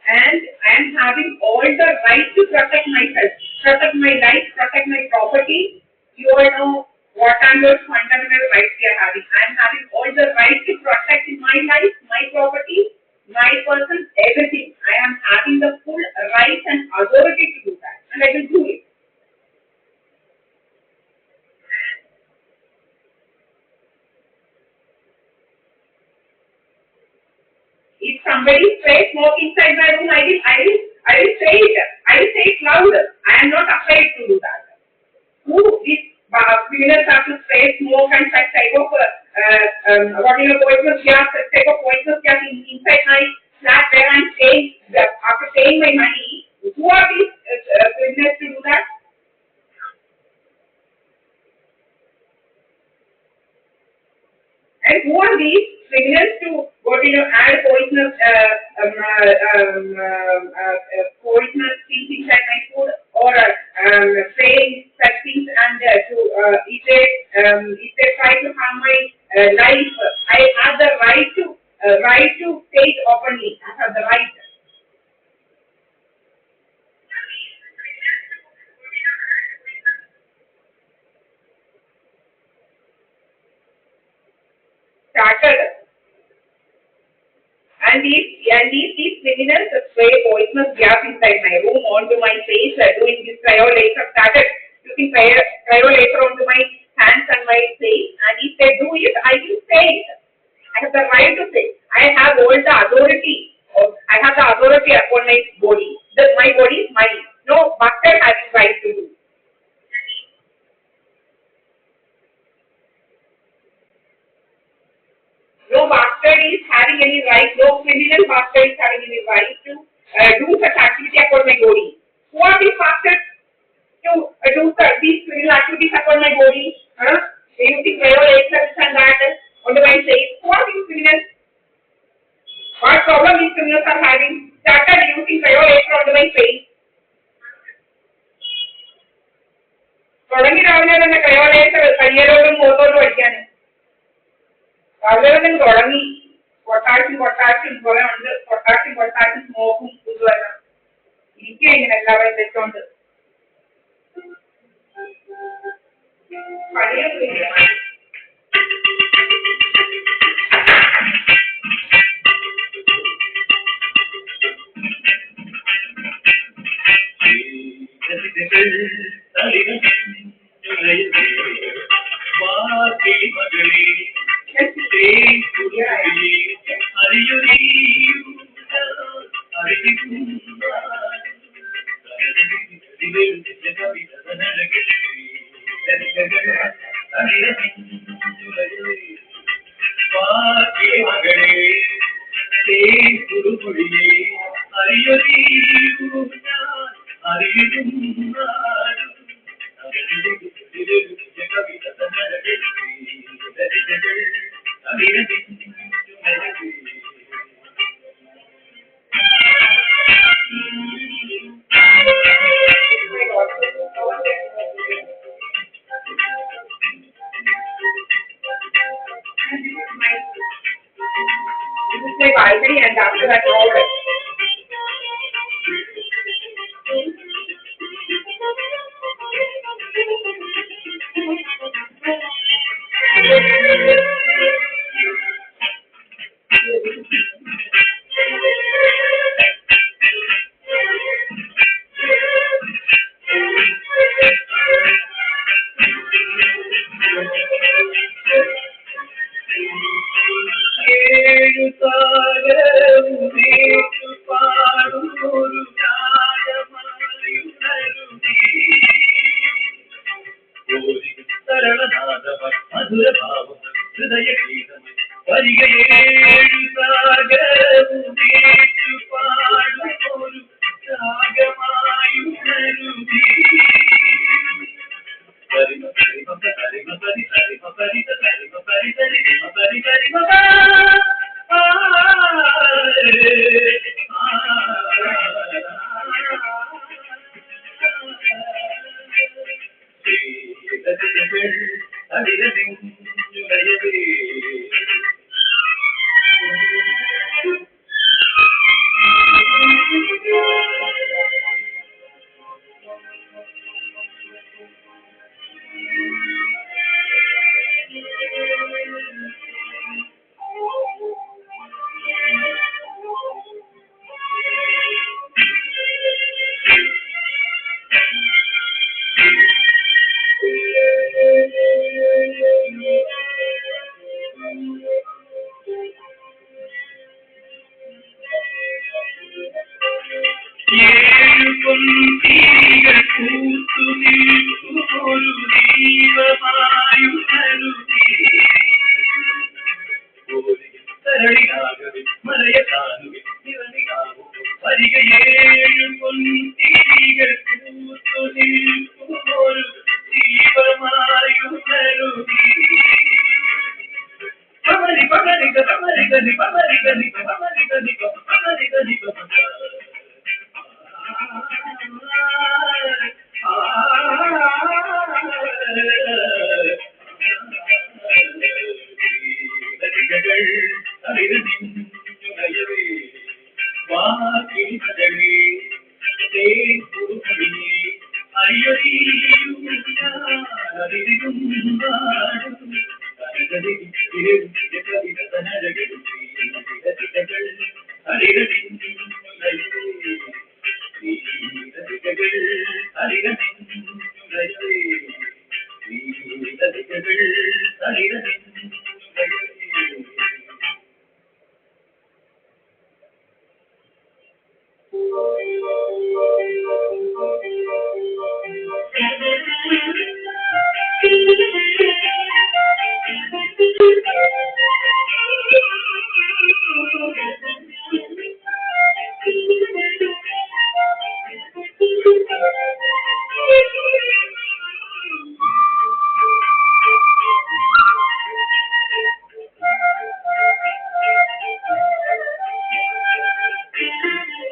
And I am having all the right to protect myself, protect my life, protect my property. You all know what kind of fundamental rights we are having. I am having all the right to protect my life, my property, my person, everything. I am having the full right and authority to do that, and I will do it. If somebody sprays smoke inside my room, I will say it. I will say it louder. I am not afraid to do that. Who these criminals have to spray smoke and such type of poisonous gas, such type of poisonous gas inside my flat where I'm staying after paying my money? Who are these criminals to do that? And who are these criminals to go to add poisonous things inside my food or saying such things and if they try to harm my life, I have the right to say it openly. I have the right. Started. And these criminals spray poisonous gas inside my room onto my face, doing this cryolaser, started using cryolaser onto my hands and my face. And if they do it, I will say it. I have the right to say. I have all the authority. I have the authority upon my body. My body is mine. No bastard has the right to do. No bastard is having any right, no criminal bastard is having any right to do such activity upon my body. Who are these bastards to these criminal activities upon my body? Using violators and that on the my face. Who are these criminals? What problem these criminals are having? Started using violator on my face. തുടങ്ങി രാവിലെ തന്നെ ക്രയോലേറ്റർ കയ്യലോടും മുഖത്തോടും അടിക്കാന് രാവിലെ തന്നെ തുടങ്ങി കൊട്ടാശും കുറെ ഉണ്ട് കൊട്ടാശും സ്മോക്കും പുതുവെല്ലാം ഇരിക്കുക ഇങ്ങനെ എല്ലാവരും വെച്ചോണ്ട് പണിയൊന്നുമില്ല. This is my balcony and after that all മധുരഭാവം ഹൃദയഗീതം വരികയേഴു സാഗരമുമേറ്റു പാടുമൊരു രാഗമായുണരുമേ. പരിമ പരിമ പരിമ പരി പരിമ പരിത പരിമ പരി പരിമ പരി പരിമ ഏഴു പൊൻതീകൾ പൂത്തു നിൽക്കുമൊരു ദീപമായുണരുമേ. തരളിയാകവേ മലയതാനുവേ നിറനിലാവും വരികയേഴു പൊൻതീകൾ പൂത്തു നിൽക്കുമൊരു ദീപമായുണരുമേ. പമരി പമരി പമരി ഗനി പമരി ഗനി പമരി ഗനി പമരി ഗനി പമരി Hare